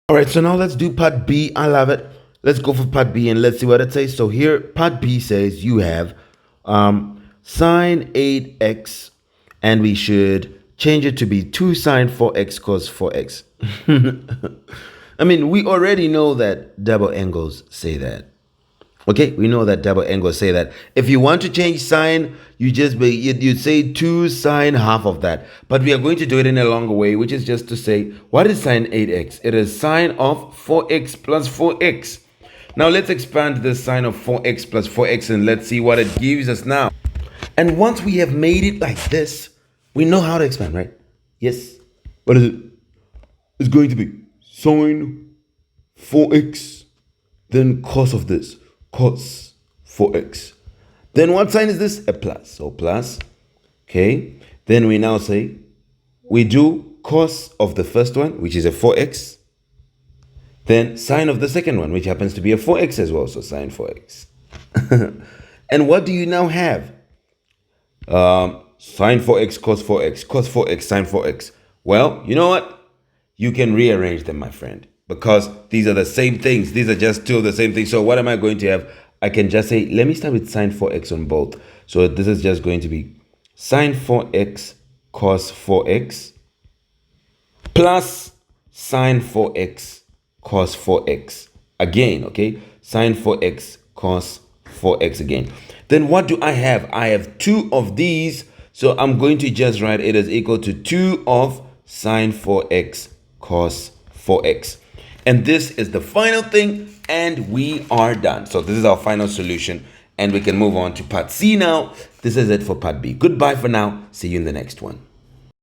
All right, so now let's do part B. I love it. Let's go for part B and let's see what it says. So here, part B says you have sine 8x, and we should change it to be 2 sine 4x cos 4x. I mean, we already know that double angles say that. Okay, we know that double angles say that. If you want to change sine, you'd say 2 sine half of that. But we are going to do it in a longer way, which is just to say, what is sine 8x? It is sine of 4x plus 4x. Now let's expand this sine of 4x plus 4x and let's see what it gives us now. And once we have made it like this, we know how to expand, right? Yes. What is it? It's going to be sine 4x, then cos of this, cos 4x. Then what sign is this? A plus. So plus. Okay. Then we now say we do cos of the first one, which is a 4x. Then sine of the second one, which happens to be a 4x as well. So sine 4x. And what do you now have? Sine 4x, cos 4x, cos 4x, sine 4x. Well, you know what? You can rearrange them, my friend, because these are the same things. These are just two of the same things. So what am I going to have? I can just say, let me start with sine 4x on both. So this is just going to be sine 4x cos 4x plus sine 4x cos 4x again, okay? Sine 4x cos 4x again. Then what do I have? I have 2 of these. So I'm going to just write it as equal to 2 of sine 4x cos 4x. And this is the final thing, and we are done. So this is our final solution, and we can move on to part C now. This is it for part B. Goodbye for now. See you in the next one.